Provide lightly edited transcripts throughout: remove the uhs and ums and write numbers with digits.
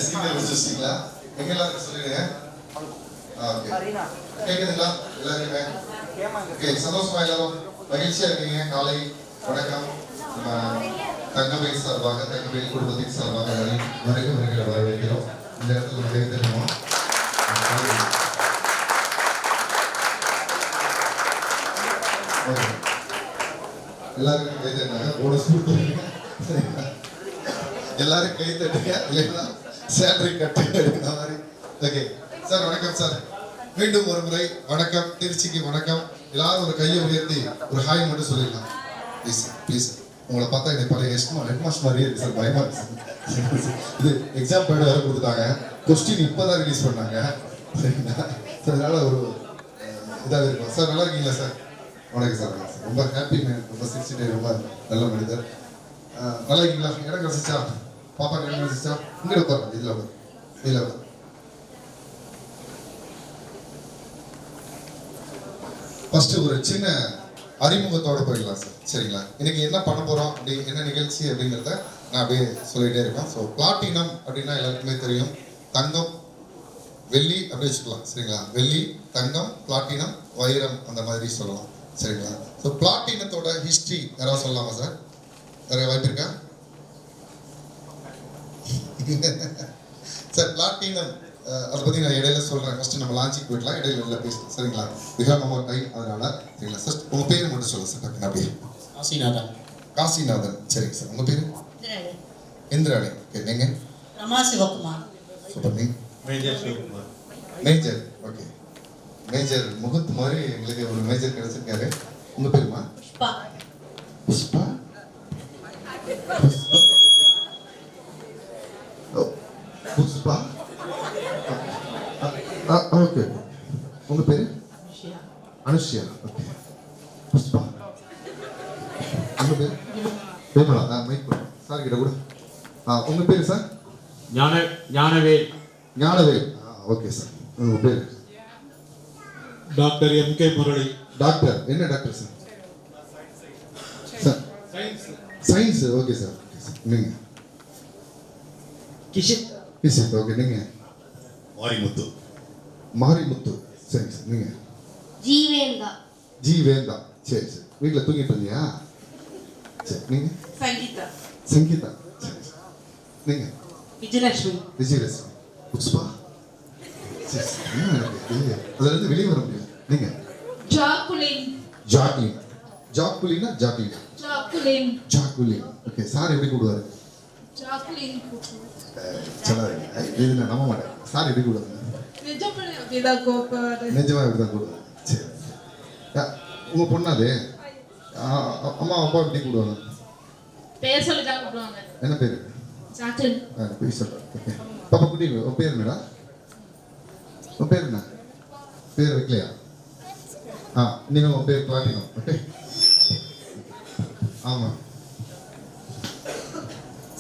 சீக்கிரம் வச்சுட்டீங்களா? எங்க எல்லாரும் சொல்லிடுங்க. ஓகே. கேக்குதுங்களா எல்லாருமே? ஓகே, சந்தோஷமா எல்லாரும் மகிழ்ச்சியா இருக்கீங்க. காலை வணக்கம். நம்ம தங்கவேல் சார்பாக, தங்கவேல் குடும்பத்தின் சார்பாக வருகிற வரவேற்கிறோம். இந்த இடத்துல நிறைய தெரியுமா? எல்லாருக்கும் கை தட்டுங்க. போனஸ் கொடுத்துருங்க. எல்லாரும் கை தட்டுங்க. இல்லைன்னா சேலரி கட்டு எடுக்கிற மாதிரி. ஓகே சார், வணக்கம் சார். மீண்டும் ஒரு முறை வணக்கம். திருச்சிக்கு வணக்கம். எல்லாரும் ஒரு கையை உயர்த்தி ஒரு ஹாய் மட்டும் சொல்லிடலாம். Please please. உங்களை பார்த்தா எனக்கு பழைய ஹெட் மாஸ்டர் மாதிரியே இருக்கு சார். பயமா இருக்கு சார். இது எக்ஸாம் பேட் வேற கொடுத்துட்டாங்க. கொஸ்டின் இப்போதான் ரிலீஸ் பண்ணாங்க. சரிங்களா? சார் அதனால ஒரு இதாக இருக்கும் சார். நல்லா இருக்கீங்களா சார்? வணக்கம் சார். ரொம்ப ஹாப்பி மேன். ரொம்ப சிரிச்சுட்டு ரொம்ப நல்ல மனிதர். நல்லா இருக்கீங்களா? இடம் கிடைச்சிச்சா? பாப்பா இடம் கிடைச்சிச்சா? இங்கே உட்காரலாம். இதில் உட்கார். இதில் உட்கார். ஃபர்ஸ்ட் ஒரு சின்ன அறிமுகத்தோட போயிடலாம் சார். சரிங்களா? இன்னைக்கு என்ன பண்ண போறோம், அப்படி என்ன நிகழ்ச்சி அப்படிங்கிறத நான் அப்படியே சொல்லிட்டே இருக்கேன். ஸோ பிளாட்டினம் அப்படின்னா எல்லாருக்குமே தெரியும். தங்கம், வெள்ளி அப்படி வச்சுக்கலாம். சரிங்களா? வெள்ளி, தங்கம், பிளாட்டினம், வைரம் அந்த மாதிரி சொல்லலாம். சரிங்களா? ஸோ பிளாட்டினத்தோட ஹிஸ்ட்ரி யாராவது சொல்லலாமா சார்? நிறைய வாய்ப்பு இருக்கா சார்? பிளாட்டினம் அதை பற்றி நான் இடையில சொல்கிறேன். ஃபஸ்ட்டு நம்ம லான்ச்சிங் போயிடலாம். இடையில இல்லை பேசலாம். சரிங்களா? மிக நம்ம டைம் அதனால. சரிங்களா சார்? உங்கள் பேர் மட்டும் சொல்லுங்கள் சார். டக்குன்னு அப்படியே. காசிநாதன். காசிநாதன். சரிங்க சார். உங்கள் பேர்? இந்திராணி. ஓகே. நீங்கள்? ரமா சிவகுமார். சூப்பர். நீங்கள்? Major Sivakumar. Major. Okay. Major முகத் மாதிரி எங்களுக்கு ஒரு மேஜர் கிடைச்சிருக்காரு. உங்கள் பேருமா? புஷ்பா. புஷ்பா. புஷ்பா. ஓகே. உங்க பேரு? அனுஷ்யா. ஓகே. புஷ்பா. உங்க பேரு? பேமலா. மைக் போடு சார் கிட்ட கூட. உங்க பேரு sir? Gnanavel. Gnanavel. Okay sir. உங்க பேரு? Doctor MK. முரளி. டாக்டர். என்ன doctor sir? Sir science. Okay sir. நீங்க? கிஷித். கிஷித். ஓகே. நீங்க? மாரிமுத்து. மாரிமுத்து. சரி சார். நீங்க? ஜீவேந்தா. ஜீவேந்தா. சரி சரி. வீட்டில் தூங்கிட்டு இருந்தியா? சரி. நீங்க? சங்கீதா. சங்கீதா. சரி சார். நீங்க? விஜயலட்சுமி. விஜயலட்சுமி. புஷ்பா. சரி சரி. அதுல இருந்து வெளியே வர முடியும். நீங்க? ஜாக்குலின். ஜாக்லின். ஜாக்குலினா Jacqueline? Jacqueline. Jacqueline. Okay. Sir எப்படி கூடுவாரு? ஜாக்குலின். சொல்லாதீங்க. இது நான் நம்ப மாட்டேன். சார் எப்படி கூடுவாங்க? நிஜமே அப்படிதான் கோபாடு. நிஜமா இப்படிதான் கூடுவாங்க. சரி. உங்க பொண்ணு அது? அம்மா அப்பா எப்படி கூடுவாங்க? பேர் சொல்லி தான் கூப்பிடுவாங்க. என்ன பேரு? ஜாக்குலின். போய் சொல்றேன். ஓகே. பாப்பா குட்டி உன் பேர் என்னடா? உன் பேர் என்ன? பேர் வைக்கலையா? நீங்க உன் பேர் பிளாட்டினம். ஓகே. ஆமா.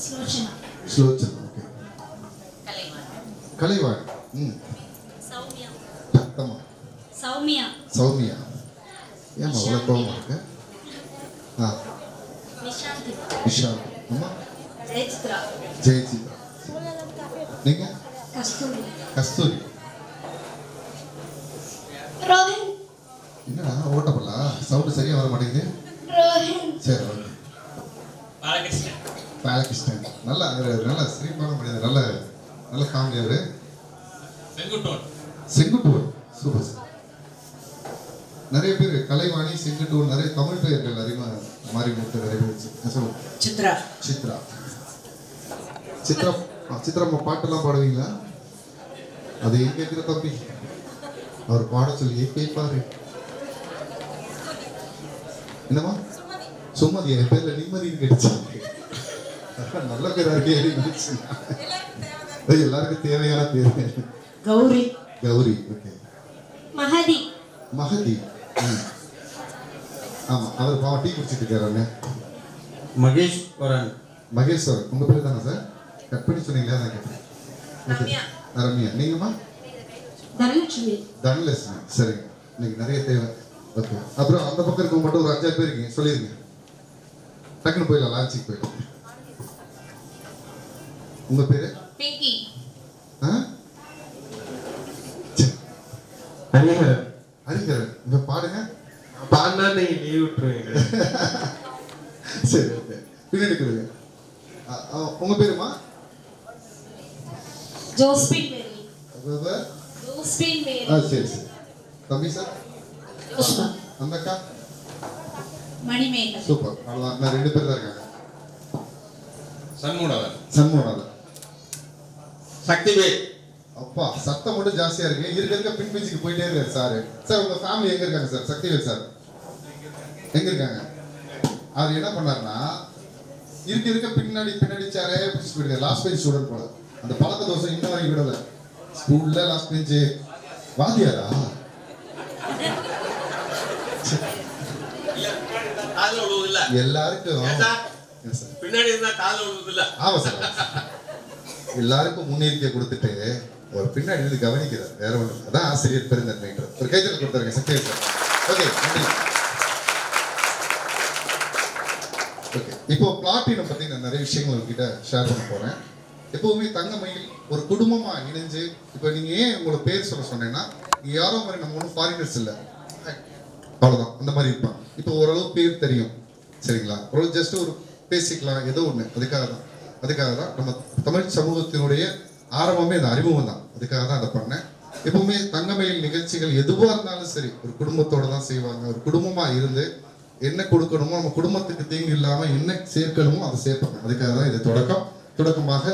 ஸ்லோச்சனா. ஸ்லோச்சனா. ஓகே. கலைவாணி. சௌமியா. ஆமா. சௌமியா. சௌமியா. ஏமா அவ்வளோ கோவமா இருக்கு? நிஷாந்தி. விஷால். அம்மா? ஜெயசித்ரா. ஜெயசித்ரா. நீங்க? கஸ்தூரி. கஸ்தூரி. ரோஹன். என்னடா ஓட்டப்படல சவுண்ட் சரியா வர மாட்டேங்குது. ரோஹன். சரி. ஓகே. பாலகிருஷ்ணன். பாலகிருஷ்ணன். நல்ல சிரிப்பான மனிதர். நல்ல காமெடியாரு. செங்குட்டோன். செங்குட்டூர். Super sir. நிறைய பேர் கலைவாணி, செங்குட்டூர், நிறைய தமிழ் பெயர்கள் அதிகமாக மாறி கொடுத்து நிறைய பேர். சொல்லுங்க. சித்ரா. சித்ரா. சித்ரா. சித்ரா பாட்டெல்லாம் பாடுவீங்களா? அது எங்க இருக்கிற தம்பி அவர் பாட சொல்லி கேட்பாரு. என்னமா? சுமதி. என் பேர்ல நிம்மதினு கிடைச்சு. நல்ல பேரா இருக்கு. எல்லாருக்கும் தேவையான பேர். கௌரி. கௌரி. ஓகே. மஹதி. மஹதி. ஆமா. அவர் பாவம் டீ குடிச்சிட்டு இருக்காரு. மகேஸ்வரன். மகேஸ்வரன். உங்க பேர் தானே சார்? கட் பண்ணி சொன்னீங்களா? நான் கேட்டேன். ரம்யா. ரம்யா. நீங்கம்மா? தனலட்சுமி. தனலட்சுமி. சரிங்க. இன்னைக்கு நிறைய தேவை. ஓகே. அப்புறம் அந்த பக்கம் இருக்க மட்டும் ஒரு 5 பேர் இருக்கீங்க. சொல்லிருங்க. டக்குன்னு போயிடலாம். லான்ச்சிக்கு போயிடலாம். உங்க பேரு? பிங்கி. ஹரிஹரன். ஹரிகரன் இங்க பாடுங்க. பாடினா நீங்க லீவ் விட்டுருவீங்க. சரி ஓகே. பின்னாடி கொடுங்க. உங்க பேருமா? Josephine Mary. அப்ப ஜோஸ்பின் மேரி. சரி சரி. தம்பி சார்? ஜோஸ்பா. அந்த அக்கா? மணிமேகலை. சூப்பர். அவ்வளவுதான். நான் 2 பேர் தான் இருக்காங்க. சண்முகநாதன். சண்முகநாதன். சக்திவேல். அப்பா சத்தம் மட்டும் ஜாஸ்தியா இருக்கு. இருக்க பின் பெஞ்சுக்கு போயிட்டே இருக்காரு சார். சார் உங்க ஃபேமிலி எங்க இருக்காங்க சார்? சக்திவேல் சார் எங்க இருக்காங்க? அவர் என்ன பண்ணாருன்னா இருக்க பின்னாடி சேரே பிடிச்சி போயிடுங்க. லாஸ்ட் பெஞ்ச் ஸ்டூடெண்ட் போல. அந்த பழக்க தோசை இன்ன வரைக்கும் விடல. ஸ்கூல்ல லாஸ்ட் பெஞ்சு வாத்தியாரா? காதுல விழுவுது இல்ல? எல்லாருக்கும் ஏன் சார்? பின்னாடி இருந்தா காதுல விழுவுது இல்ல? ஆமா சார். எல்லாருக்கும் முன்னேறிக்கை கொடுத்துட்டு ஒரு பின்னாடி இருந்து கவனிக்கிறார். வேற ஒண்ணு. அதான் ஆசிரியர் பெருந்தன்மைன்றார். ஒரு கைத்தல் கொடுத்தாருங்க சக்திவேல் சார். ஓகே நன்றி. ஓகே இப்போ பிளாட்டினம் பத்தி நான் நிறைய விஷயங்கள் உங்ககிட்ட ஷேர் பண்ண போறேன். எப்பவுமே தங்கமயில் ஒரு குடும்பமா இணைஞ்சு இப்போ நீங்க ஏன் உங்களோட பேர் சொன்னேன்னா நீங்க யாரோ மாதிரி நம்ம ஒன்றும் ஃபாரினர்ஸ் இல்லை, அவ்வளவுதான் அந்த மாதிரி இருப்பாங்க. இப்போ ஓரளவு பேர் தெரியும் சரிங்களா, ஓரளவு ஜஸ்ட் ஒரு பேசிக்கலாம் ஏதோ ஒன்று. அதுக்காக தான் நம்ம தமிழ் சமூகத்தினுடைய ஆரம்பமே அந்த அறிமுகம் தான். அதுக்காக தான் அதை பண்ணேன். எப்பவுமே தங்கமயில் நிகழ்ச்சிகள் எதுவாக இருந்தாலும் சரி ஒரு குடும்பத்தோட தான் செய்வாங்க. ஒரு குடும்பமா இருந்து என்ன கொடுக்கணுமோ நம்ம குடும்பத்துக்கு தீங்கு இல்லாம என்ன சேர்க்கணுமோ அதை சேர்ப்பாங்க. அதுக்காக தான் இது தொடக்கமாக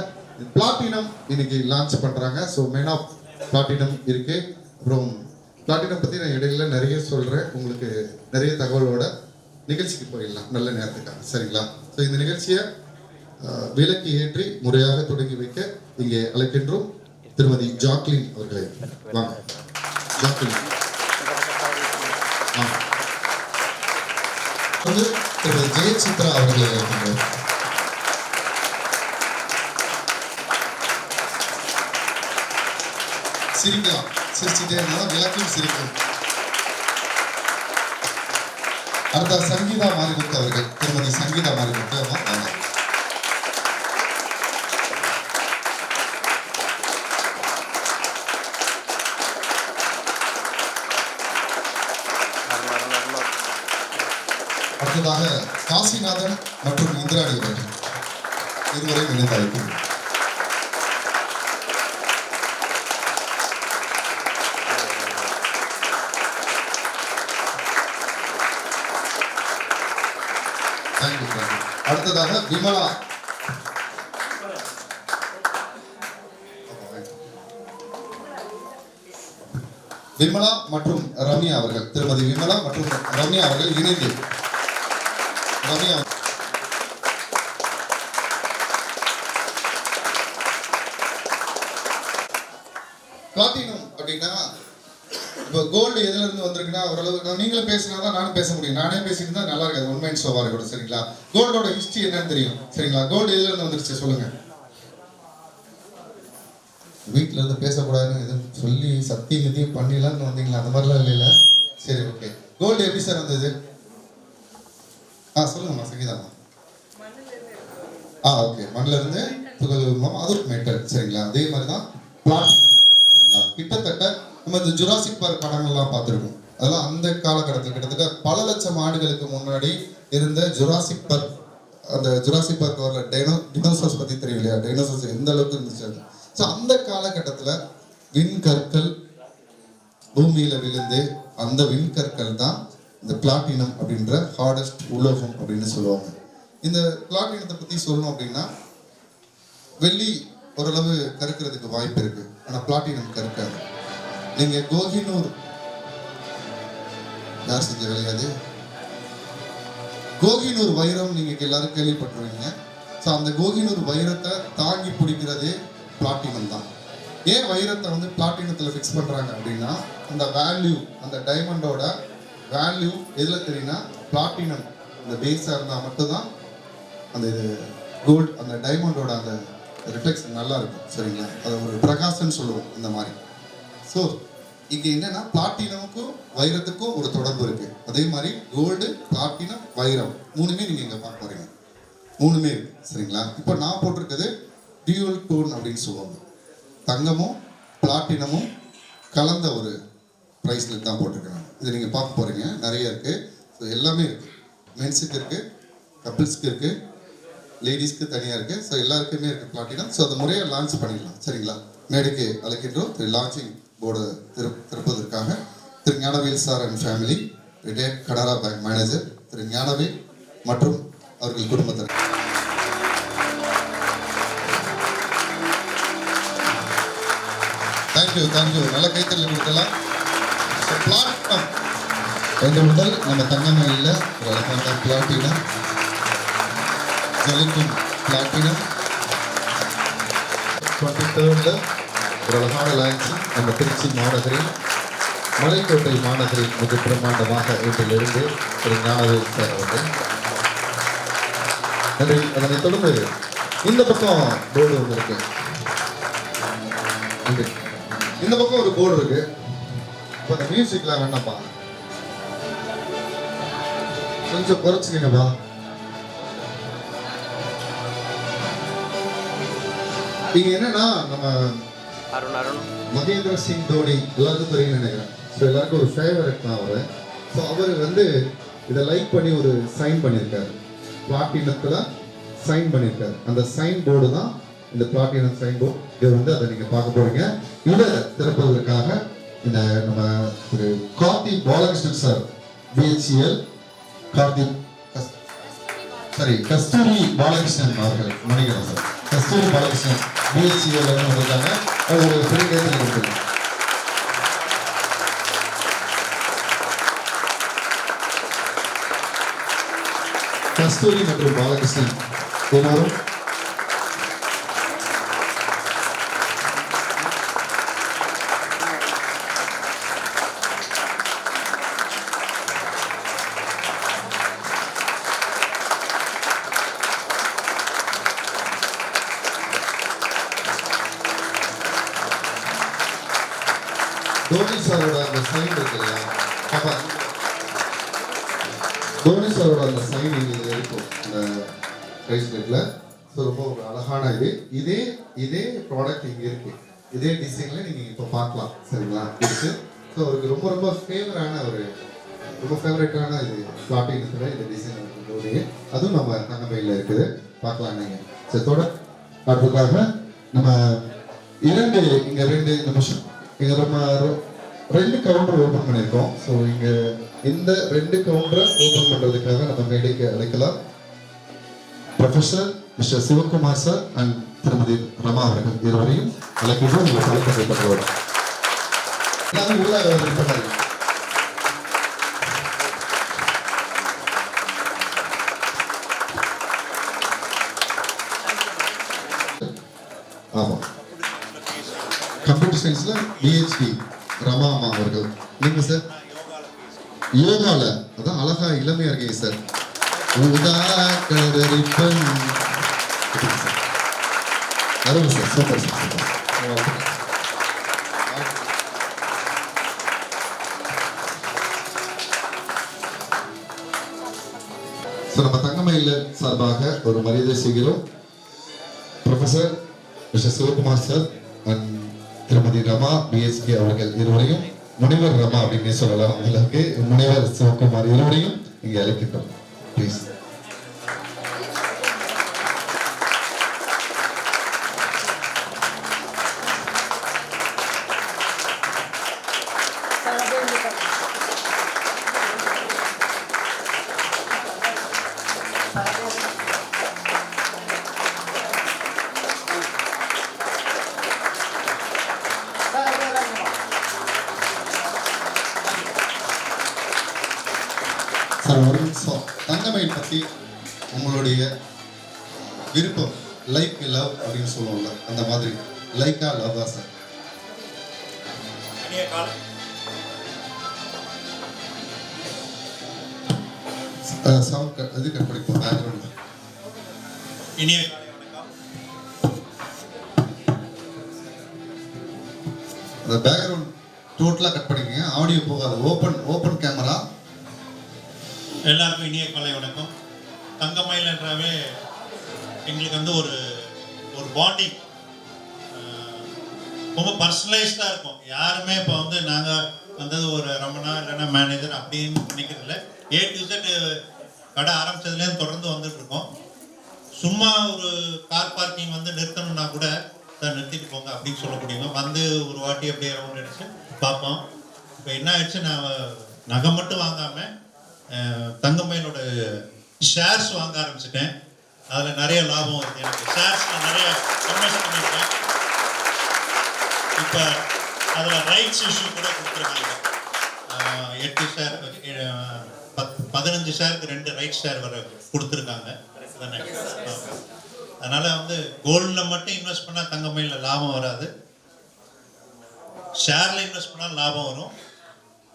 பிளாட்டினம் இன்னைக்கு லான்ச் பண்றாங்க. ஸோ மெயின் ஆஃப் பிளாட்டினம் இருக்கு. அப்புறம் பிளாட்டினம் பத்தி நான் இடையில நிறைய சொல்றேன். உங்களுக்கு நிறைய தகவலோட நிகழ்ச்சிக்கு போயிடலாம் நல்ல நேரத்துக்காக சரிங்களா. ஸோ இந்த நிகழ்ச்சியை விலக்கி ஏற்றி முறையாக தொடங்கி வைக்க இங்கே அழைக்கின்றோம் திருமதி ஜாக்லின் அவர்களை. வாங்க ஜாக்லின். திருமதி ஜெயசித்ரா அவர்களை அழைக்கின்றோம். சிரிக்கலாம், சிரிச்சுட்டே இருந்தாலும் விளக்கும் சிரிக்கும். அடுத்த சங்கீதா மாரிமுத்து அவர்கள். திருமதி சங்கீதா மாரிமுத்து வாங்க. அடுத்ததாக காசிநாதன் மற்றும் இந்திராணி அவர்கள் இருவரையும் இணைந்து அழைக்கிறோம். அடுத்ததாக விமலா. விமலா மற்றும் ரம்யா அவர்கள். திருமதி விமலா மற்றும் ரம்யா அவர்கள் இணைந்து ரம்யா பிளாட்டினம் அப்படின்னா இப்போ கோல்டு எதுல இருந்து வந்திருக்குன்னா ஓரளவு நீங்களும் பேசினாதான் நானும் பேச முடியும். நானே பேசிட்டு தான் நல்லா இருக்காது ஒன் மைண்ட் ஷோவா இருக்கட்டும் சரிங்களா. கோல்டோட ஹிஸ்டரி என்னன்னு தெரியும் சரிங்களா. கோல்டு எதுல இருந்து வந்துருச்சு சொல்லுங்க. வீட்டுல இருந்து பேசக்கூடாதுன்னு எதுவும் சொல்லி சத்தியம் பண்ணிடலாம்னு வந்தீங்களா? அந்த மாதிரிலாம் இல்லைல்ல. சரி ஓகே. கோல்டு எப்படி சார் வந்தது? சொல்லுங்கம்மா சங்கீதாம்மா. ஓகே மண்ணில இருந்து துகள் அது ஒரு மெட்டல் சரிங்களா. அதே மாதிரி தான் பிளாட்டினம் சரிங்களா. கிட்டத்தட்ட நம்ம இந்த ஜுராசிக் பார்க் படங்கள்லாம் பார்த்துருக்கோம். அதெல்லாம் அந்த காலகட்டத்தில் கிட்டத்தட்ட பல லட்சம் ஆண்டுகளுக்கு முன்னாடி இருந்த ஜுராசிக் பார்க். அந்த ஜுராசிக் பார்க் வரல டைனோசர்ஸ் பத்தி தெரியும் இல்லையா, டைனோசர்ஸ் எந்த அளவுக்கு இருந்துச்சு. ஸோ அந்த காலகட்டத்தில் விண்கற்கள் பூமியில விழுந்து அந்த விண்கற்கள் தான் இந்த பிளாட்டினம் அப்படின்ற ஹார்டஸ்ட் உலோகம் அப்படின்னு சொல்லுவாங்க. இந்த பிளாட்டினத்தை பத்தி சொல்லணும் அப்படின்னா வெள்ளி ஓரளவு கருக்கிறதுக்கு வாய்ப்பு இருக்கு, ஆனா பிளாட்டினம் கருக்காது. நீங்க கோஹினூர் யார் செஞ்ச விளையாது, கோஹினூர் வைரம் நீங்க எல்லாரும் கேள்விப்பட்டிருவீங்க. ஸோ அந்த கோஹினூர் வைரத்தை தாங்கி பிடிக்கிறதே பிளாட்டினம் தான். ஏன் வைரத்தை வந்து பிளாட்டினத்தில் ஃபிக்ஸ் பண்ணுறாங்க அப்படின்னா அந்த வேல்யூ, அந்த டைமண்டோட வேல்யூ எதில் தெரியும்னா பிளாட்டினம் அந்த பேஸாக இருந்தால் மட்டும்தான் அந்த இது கோல்டு அந்த டைமண்டோட அந்த ரிஃப்ளெக்ஷன் நல்லா இருக்கும் சரிங்களா. அதை ஒரு பிரகாசம்னு சொல்லுவோம் இந்த மாதிரி. ஸோ இங்கே என்னன்னா பிளாட்டினமுக்கும் வைரத்துக்கும் ஒரு தொடர்பு இருக்கு. அதே மாதிரி கோல்டு, பிளாட்டினம், வைரம் மூணுமே நீங்கள் இங்கே பார்க்க போறீங்க. மூணுமே இருக்கு சரிங்களா. இப்போ நான் போட்டிருக்கிறது டியூவல் டோன் அப்படின்னு சொல்லுவாங்க. தங்கமும் பிளாட்டினமும் கலந்த ஒரு ப்ரைஸ் லிஸ்ட் தான் போட்டிருக்கேன். இது நீங்கள் பார்க்க போகிறீங்க, நிறைய இருக்குது. ஸோ எல்லாமே இருக்குது. மென்ஸுக்கு இருக்குது, கப்பிள்ஸ்க்கு இருக்குது, லேடிஸ்க்கு தனியாக இருக்குது. ஸோ எல்லாருக்குமே இருக்குது பிளாட்டினம். ஸோ அதை முறையாக லான்ச் பண்ணிடலாம். சரிங்களா? மேடைக்கு அழைக்கின்றோம். லான்ச்சிங் போர்டு திறப்பதற்காக திரு Gnanavel sir and family, retired Canara bank manager திரு ஞானவேல் மற்றும் அவர்கள் குடும்பத்தினர். தேங்க்யூ. நல்ல கைத்தறி கொடுக்கலாம். பிளாட்டினம் எந்த முதல் நம்ம தங்கமயில ஒரு அழகான பிளாட்டினம், ஜலிக்கும் பிளாட்டினம் 23rd ஒரு அழகான லான்ச்சிங் நம்ம திருச்சி மாநகரில் மலைக்கோட்டை மாநகரில் மிக பிரம்மாண்டமாக வீட்டிலிருந்து திரு ஞானவேல் சார் அவர்கள். நன்றி. அதனைத் தொடர்ந்து இந்த பக்கம் போர்டு ஒன்று இருக்கு. இந்த பக்கம் ஒரு போர்டு இருக்கு. இப்போ அந்த மியூசிக்லாம் வேணாம்ப்பா, கொஞ்சம் குறைச்சிக்கங்கப்பா. இங்க என்னன்னா நம்ம மகேந்திர சிங் தோனி எல்லாருக்கும் தெரியும் நினைக்கிறேன். ஸோ எல்லாருக்கும் ஒரு ஃபேவரட் தான் அவர். ஸோ அவர் வந்து இதை லைக் பண்ணி ஒரு சைன் பண்ணியிருக்காரு, பிளாட்டினத்தில் சைன் பண்ணியிருக்காரு. அந்த சைன் போர்டு தான் இந்த பிளாட்டினம் சைன் போர்டு. இது வந்து அதை நீங்கள் பார்க்க போறீங்க. இதை திறப்பதற்காக இந்த நம்ம ஒரு கார்த்திக் பாலகிருஷ்ணன் சார், பிஹெச்எல் கஸ்தூரி பாலகிருஷ்ணன் அவர்கள், மணிகரன் சார், கஸ்தூரி பாலகிருஷ்ணன் பிஹெச்எல் வந்திருக்காங்க. அது ஒரு பெரிய கேள்வி கொடுத்துருக்காங்க. கஸ்தூரி மற்றும் பாலகிருஷ்ணன் எல்லாரும் தோனி சாரோட அந்த சைன் இருக்கு இல்லையா, தோனி சாரோட அந்த சைன் இங்கே இருக்கும் இந்த ப்ரைஸ்லெட்டில். ஸோ ரொம்ப ஒரு அழகான இதே ப்ராடக்ட் இங்கே இருக்கு. இதே டிசைனில் நீங்கள் இப்போ பார்க்கலாம். சரிங்களா? இருக்கு. ஸோ அவருக்கு ரொம்ப ஃபேவரட்டான இது பிளாட்டினத்தில் இந்த டிசைன் இருக்குது. அதுவும் நம்ம தங்கமயில இருக்குது. பார்க்கலாம் நீங்கள். சரி, தொடர் அடுத்ததாக நம்ம இங்கே 2 நிமிஷம் இங்கே நம்ம 2 கவுண்டர் ஓப்பன் பண்ணியிருக்கோம். ஸோ இங்கே இந்த 2 கவுண்டரை ஓப்பன் பண்ணுறதுக்காக நம்ம மேடைக்கு அழைக்கலாம் professor mister Sivakumar sir and திருமதி ரமா அவர்கள். இருவரையும் அழைக்கின்றோம். உங்கள் தலைப்பை பண்ணுவோம். எல்லாமே உள்ள பண்ணாங்க. ஆமாம், கம்ப்யூட்டர் சயின்ஸ்ல பிஹெச்டி ரமா அம்மா அவர்கள். நீங்க சார் யோகால அதான் அழகா இளமையா இருக்கீங்க சார். அருமை சார், சூப்பர் சார். நம்ம தங்கமயில சார்பாக ஒரு மரியாதை செய்கிறோம். Professor mister Sivakumar sir and திருமதி ரமா பிஎஸ்கே அவர்கள் இருவரையும், முனைவர் ரமா அப்படின்னு சொல்லலாம், உங்களுக்கு முனைவர் சிவகுமார் இருவரையும் இங்கே அழைக்கின்றோம். ப்ளீஸ். சார் ஒரு நிமிஷம், தங்கமயில் பற்றி உங்களுடைய விருப்பம், லைக் லவ் அப்படின்னு சொல்லுவோம்ல, அந்த மாதிரி லைக்கா லவ்வா சார்? சவுண்ட் அது கட் பண்ணிப்போம். பேக்ரவுண்ட் இனிய அந்த பேக்ரவுண்ட் டோட்டலாக கட் பண்ணிக்கங்க, ஆடியோ போகாது. Open camera. எல்லாருக்கும் இனிய காலை வணக்கம். தங்கமயில் என்றாவே எங்களுக்கு வந்து ஒரு பாண்டிங் ரொம்ப பர்சனலைஸ்டாக இருக்கும். யாருமே இப்போ வந்து நாங்கள் வந்தது ஒரு ரமணா இல்லைன்னா மேனேஜர் அப்படின்னு நினைக்கிறதில்ல. A to Z கடை ஆரம்பிச்சதுலேருந்து தொடர்ந்து வந்துட்டு இருக்கோம். சும்மா ஒரு கார் பார்க்கிங் வந்து நிறுத்தணும்னா கூட சார் நிறுத்திட்டு போங்க அப்படின்னு சொல்லக்கூடியவங்க வந்து ஒரு வாட்டி அப்படியே ரவுண்ட் அடிச்சு பார்ப்போம். இப்போ என்ன ஆயிடுச்சு, நான் நகை மட்டும் வாங்காமல் தங்கமயிலோட ஷேர்ஸ் வாங்க ஆரம்பிச்சிட்டேன். அதில் நிறைய லாபம் இருக்குது எனக்கு. ஷேர்ஸில் நிறைய இன்வெஸ்ட் பண்ணியிருக்கேன். இப்போ அதில் ரைட்ஸ் இஷ்யூ கூட கொடுத்துருக்காங்க. 8 ஷேர் 15 ஷேருக்கு 2 ரைட் ஷேர் வர கொடுத்துருக்காங்க. அதனால் வந்து கோல்டில் மட்டும் இன்வெஸ்ட் பண்ணால் தங்கமயிலில் லாபம் வராது, ஷேரில் இன்வெஸ்ட் பண்ணால் லாபம் வரும்.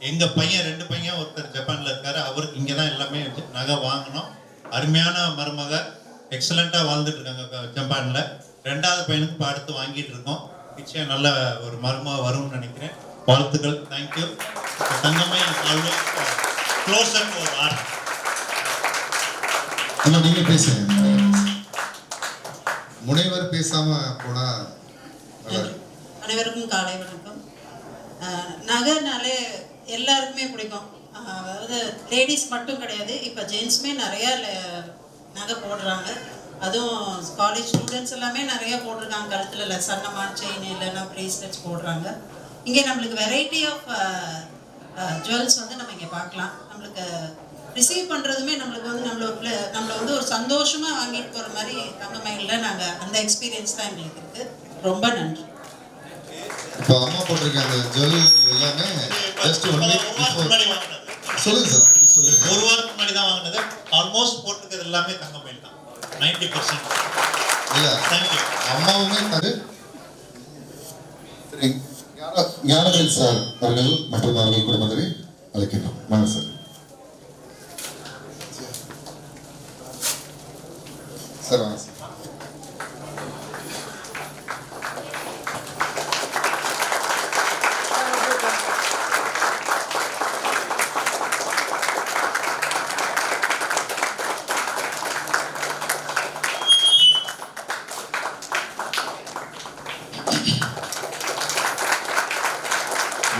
எங்கள் பையன் 2 பையன், ஒருத்தர் ஜப்பானில் இருக்கார், அவருக்கு இங்கே தான் எல்லாமே நகை வாங்கினோம். அருமையான மருமக, எக்ஸலண்ட்டாக வாழ்ந்துட்டு இருக்காங்க ஜப்பானில். 2வது பையனுக்கு இப்போ அடுத்து வாங்கிட்டு இருக்கோம். நிச்சயம் நல்ல ஒரு மருமக வரும்னு நினைக்கிறேன். வாழ்த்துக்கள். Thank you. Thangamayil always closer to heart. ஆனால் நீங்கள் பேசுங்க, முனைவர் பேசாம போனா அனைவருக்கும் காலை வணக்கம். நகைனாலே எல்லாருக்குமே பிடிக்கும். அதாவது லேடிஸ் மட்டும் கிடையாது, இப்போ ஜென்ஸுமே நிறையா நகை போடுறாங்க. அதுவும் காலேஜ் ஸ்டூடெண்ட்ஸ் எல்லாமே நிறையா போட்டிருக்காங்க. கழுத்தில் இல்லை சன்னமான செயின் இல்லைன்னா ப்ரேஸ்லெட்ஸ் போடுறாங்க. இங்கே நம்மளுக்கு வெரைட்டி ஆஃப் ஜுவல்ஸ் வந்து நம்ம இங்கே பார்க்கலாம். நம்மளுக்கு ரிசீவ் பண்ணுறதுமே நம்மளுக்கு வந்து நம்மளை வந்து ஒரு சந்தோஷமாக வாங்கிட்டு போகிற மாதிரி தங்கமயிலில் நாங்கள் அந்த எக்ஸ்பீரியன்ஸ் தான் எங்களுக்கு இருக்குது. ரொம்ப நன்றி. இப்போ அம்மா போட்டிருக்க அந்த ஜுவல் எல்லாமே ஜஸ்ட் 1 வீக் முன்னாடி வாங்கினது. சொல்லுங்க சார், சொல்லுங்க. ஒரு வாரத்துக்கு முன்னாடி தான் வாங்கினது. ஆல்மோஸ்ட் போட்டிருக்கிறது எல்லாமே தங்கமயில் தான், 90%. இல்ல தேங்க்யூ. அம்மாவுமே அது ஞானவேல் சார் அவர்கள் மற்றும் அவர்கள் குடும்பத்தை அழைக்கின்றோம். வாங்க சார். சார் வாங்க சார்.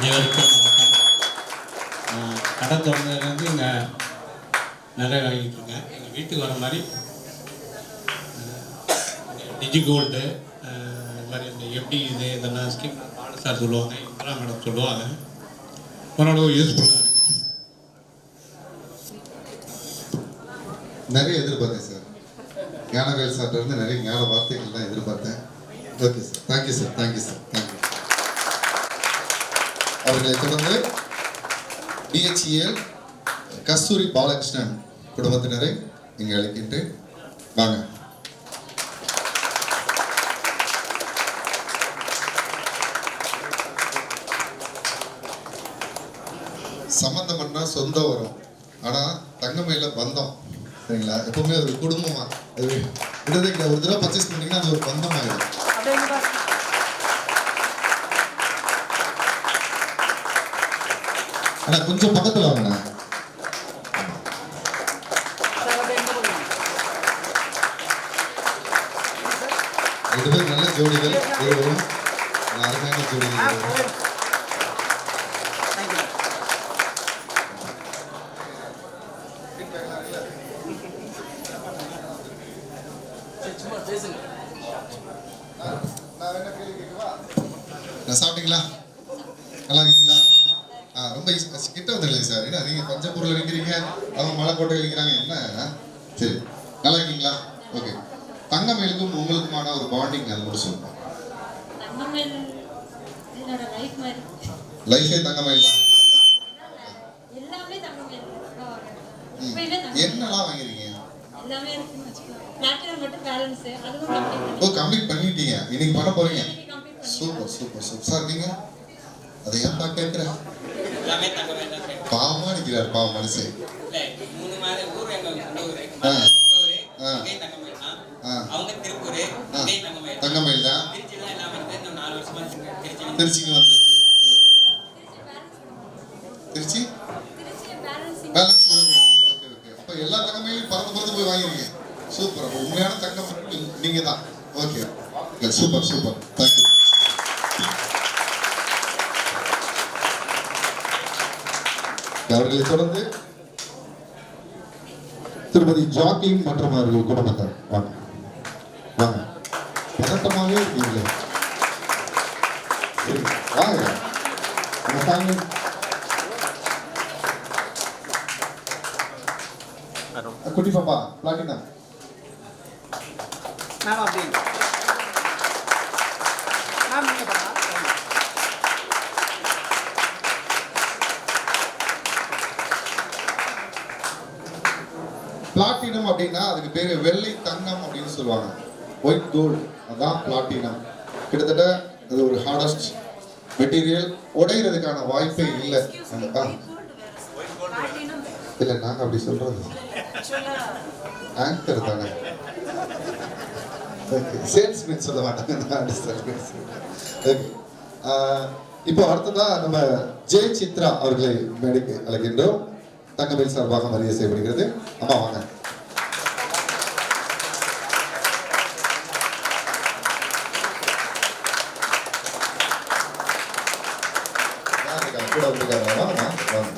அனைவருக்கும் வணக்கம். கடை திறந்ததுலேருந்து இங்கே நிறைய வாங்கிட்டு இருக்கேன். எங்கள் வீட்டுக்கு வர மாதிரி டிஜி கோல்டு இது மாதிரி இந்த எப்படி இது இதெல்லாம் ஸ்கீம் பாலு சார் சொல்லுவாங்க, இந்திரா மேடம் சொல்லுவாங்க. ஓரளவு யூஸ்ஃபுல்லாக இருக்குது. நிறைய எதிர்பார்த்தேன் சார், ஞானவேல் சார்ட்ட இருந்து நிறைய ஞான வார்த்தைகள் தான் எதிர்பார்த்தேன். Okay sir, thank you sir, thank you sir, thank you. அவர்களை தொடர்ந்து BHEL கஸ்தூரி பாலகிருஷ்ணன் குடும்பத்தினரை இங்கே அழைக்கின்றேன். வாங்க. சம்பந்தம் பண்ணா சொந்தம் வரும், ஆனா தங்கமயில பந்தம், சரிங்களா? எப்பவுமே ஒரு குடும்பமா விடுதலை ஒரு தடவை பர்ச்சேஸ் பண்ணீங்கன்னா அது ஒரு பந்தம் ஆகிடும். ஆனா கொஞ்சம் பக்கத்துல வாங்க. ரெண்டு பேரும் நல்ல ஜோடிகள், இருவரும் அருமையான ஜோடிகள். சாப்பிட்டீங்களா? நல்லா இருக்கீங்களா? ரொம்ப கிட்ட வந்துடல சார். ஏன்னா நீங்க பஞ்சப்பூர்ல நிற்கிறீங்க, அவங்க மலைக்கோட்டையில் நிற்கிறாங்க. என்ன சரி, நல்லா இருக்கீங்களா? ஓகே. தங்கமயிலுக்கும் உங்களுக்குமான ஒரு பாண்டிங் அது மட்டும் சொல்லுங்க. தங்கமயில் என்னோட லைஃப் மாதிரி. லைஃபே தங்கமயில் தான். எல்லாமே தங்கமயில். என்னெல்லாம் வாங்கிருக்கீங்க? எல்லாமே இருக்குன்னு வச்சுக்கலாம். பிளாட்டினம் மட்டும் பேலன்ஸ், அதுவும் கம்ப்ளீட் ஓ, கம்ப்ளீட் பண்ணிட்டீங்க, இன்னைக்கு பண்ண போறீங்க. Complete super super super sir. நீங்க அதை ஏன்பா கேட்கிறேன்? எல்லாமே தங்கமயில் தான் சார். பாவமா நிற்கிறார் பாவம் மனுஷன். இல்லை, 3 மாதம் ஊர் எங்க சொந்த ஊர். ஆ. சொந்த ஊர் ஆ. இதே தங்கமயில் தான். ஆ. அவங்க திருப்பூர், இதே தங்கமயில் தான். தங்கமயில் தான். திருச்சி தான் எல்லாம் வருது. இன்னும் 4 வருஷமா திருச்சி திருச்சிக்கு வந்தாச்சு. திருச்சி பேலன்சிங். பேலன்ஸ் பண்ணக்கூடாது. Okay okay. அப்ப எல்லா தங்கமயிலும் பறந்து பறந்து போய் வாங்கிருக்கீங்க. சூப்பர். அப்ப உண்மையான தங்கம் நீங்க தான். Okay super super. தேங்க்யூ. அவர்களை தொடர்ந்து திருமதி ஜாக்லின் மற்றும் அவர்கள் குடும்பத்தார். வாங்க வாங்க, பதட்டமாகவே இருக்கீங்களே. சரி, வாங்க உங்க ஃபேமிலி. குட்டி பாப்பா பிளாட்டினம். பிளாட்டினம் அப்படின்னா அதுக்கு பேரு வெள்ளை தங்கம் அப்படின்னு சொல்லுவாங்க. ஒயிட் கோல்டு, அதான் பிளாட்டினம். கிட்டத்தட்ட அது ஒரு ஹார்டஸ்ட் மெட்டீரியல், உடையிறதுக்கான வாய்ப்பே இல்லை. இல்லை, நாங்கள் அப்படி சொல்றது ஆங்கர் தானே, சேல்ஸ்மேன் சொல்ல மாட்டாங்க. இப்போ அடுத்ததா நம்ம ஜெய் சித்ரா அவர்களை மேடைக்கு அழைக்கின்றோம். தங்கமேல் சார்பாக மரியாதை செய்யப்படுகிறது. அம்மா வாங்க. கூட வந்துருக்காங்க. வாங்க வாங்க.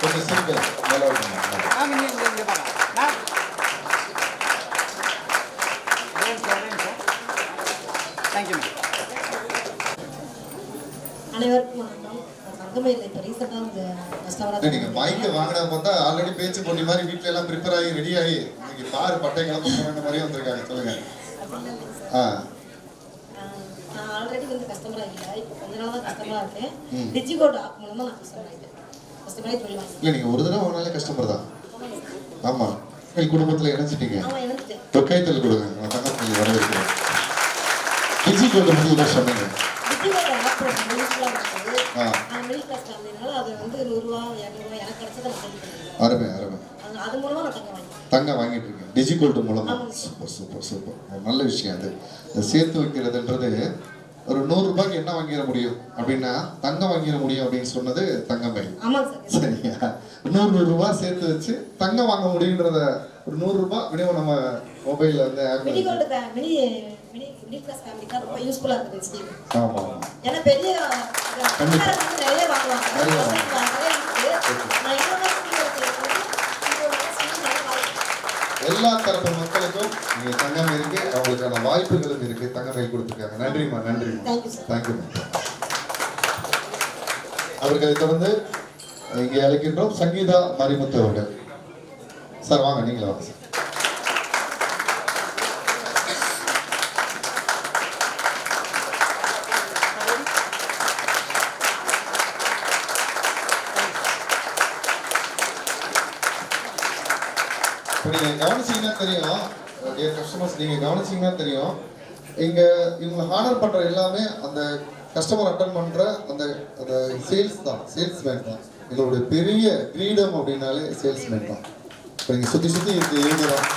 கொஞ்சம் சிரிக்க நல்லா இருக்குங்க. அனைவருக்கும் வணக்கம். தங்கமயில இப்போ ரீசெண்டாக இந்த கஸ்டமராக நீங்க மைக்க வாங்கினா பார்த்தா ஆல்ரெடி பேச்சு போட்டி மாதிரி வீட்டுல எல்லாம் ப்ரிப்பேர் ஆகி ரெடி ஆகி இன்னைக்கு பாரு பட்டை கிளம்ப போற மாதிரி வந்திருக்காங்க. சொல்லுங்க. நான் ஆல்ரெடி வந்து கஸ்டமராக இல்லை, இப்போ கொஞ்ச நாள் தான் கஸ்டமராக இருக்கேன். டிஜிகோட் ஆப் மூலமாக நான் கஸ்டமர் ஆகிட்டேன். கஸ்டமராக தொழில் வாங்க. இல்லை, நீங்க ஒரு தடவை வாங்கினாலே கஸ்டமர் தான். ஆமா, எங்கள் குடும்பத்துல இணைஞ்சிட்டீங்க. ஆமாம், இணைஞ்சிட்டேன். தொக்கைத்தல் கொடுங்க, நான் தங்கத்தில் வரவேற்கிறேன். டிஜிகோட்டை பற்றி என்ன சொன்னீங்க? டிஜிகோட் ஆப் யூஸ்ஃபுல்லாக இருக்குது. மிடில் கிளாஸ் ஃபேமிலினால அது வந்து 100 ரூபா 200 எனக்கு கிடைச்சதை நான் செஞ்சு பண்ணிக்கிறேன். அருமை அருமை. அது மூலமாக நான் தங்க வாங்கிட்டேன். தங்கம் வாங்கிட்டு இருக்கேன் டிஜிகோல்டு மூலமா. சூப்பர் சூப்பர் சூப்பர், நல்ல விஷயம். அது சேர்த்து வைக்கிறதுன்றது ஒரு 100 ரூபாய்க்கு என்ன வாங்கிட முடியும் அப்படின்னா தங்கம் வாங்கிட முடியும் அப்படின்னு சொன்னது தங்கமயில். ஆமாம் சார். சரியா, 100 ரூபாய் சேர்த்து வச்சு தங்கம் வாங்க முடியுன்றத ஒரு 100 ரூபாய் வினியோகம் நம்ம மொபைல்ல வந்து மிடில் கிளாஸ் ஃபேமிலிக்கு ரொம்ப யூஸ்ஃபுல்லாக இருக்குது ஸ்கீம். ஆமா, ஏன்னா பெரிய நிறைய வாங்குவாங்க. எல்லா தரப்பு மக்களுக்கும் இங்க தங்கம் இருக்கு, அவங்களுக்கான வாய்ப்புகளும் இருக்கு. தங்கமயில் கொடுத்துருக்காங்க. நன்றிம்மா, நன்றிம்மா, தேங்க்யூ. அவர்களை தொடர்ந்து இங்கே அழைக்கின்றோம் சங்கீதா மரிமுத்து அவர்கள். சார் வாங்க, நீங்களே வாங்க சார். நீங்க கவனிச்சீங்கன்னா தெரியும், கஸ்டமர்ஸ் நீங்க கவனிச்சீங்கன்னா தெரியும், இங்க இவங்க ஹானர் பண்ற எல்லாமே அந்த கஸ்டமர் அட்டன் பண்ற அந்த அந்த சேல்ஸ் தான், சேல்ஸ்மேன் தான். எங்களுடைய பெரிய கிரீடம் அப்படின்னாலே சேல்ஸ்மேன் தான். இப்போ நீங்க சுத்தி சுத்தி இருக்கு இவங்க தான்.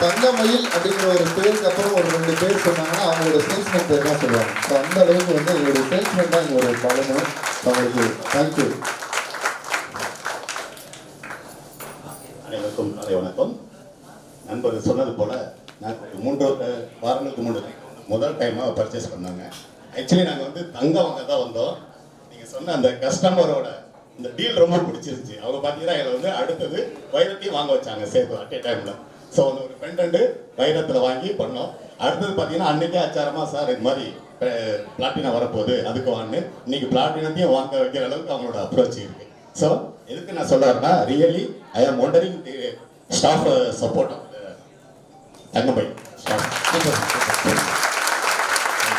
தங்கமயில் அப்படிங்கிற ஒரு பேருக்கு அப்புறம் ஒரு 2 பேர் சொன்னாங்கன்னா அவங்களோட சேல்ஸ்மேன் பேர் தான் சொல்லுவாங்க. ஸோ அந்த அளவுக்கு வந்து எங்களுடைய சேல்ஸ்மேன் தான் எங்களோட பலனும். அவங்களுக்கு தேங்க்யூ. அனைவருக்கும் காலை வணக்கம். நண்பர் சொன்னது போல நான் 3 வாரங்களுக்கு முன்னாடி முதல் டைமாக பர்ச்சேஸ் பண்ணாங்க. ஆக்சுவலி நாங்கள் வந்து தங்கம் வாங்க தான் வந்தோம். நீங்கள் சொன்ன அந்த கஸ்டமரோட இந்த டீல் ரொம்ப பிடிச்சிருந்துச்சு. அவங்க பார்த்தீங்கன்னா இதில் வந்து அடுத்தது வைரத்தையும் வாங்க வச்சாங்க சேர்த்து அட் ஏ டைமில். ஸோ வந்து ஒரு பெண்டன்ட்டு வைரத்தில் வாங்கி பண்ணோம். அடுத்தது பார்த்தீங்கன்னா அன்றைக்கே ஆச்சாரமாக சார் இது மாதிரி பிளாட்டினம் வரப்போகுது அதுக்கு வாங்க, இன்னைக்கு பிளாட்டினத்தையும் வாங்க வைக்கிற அளவுக்கு அவங்களோட அப்ரோச் இருக்குது. ஸோ எதுக்கு நான் சொல்கிறேன்னா really I am wondering the staff support of Thangamayil staff.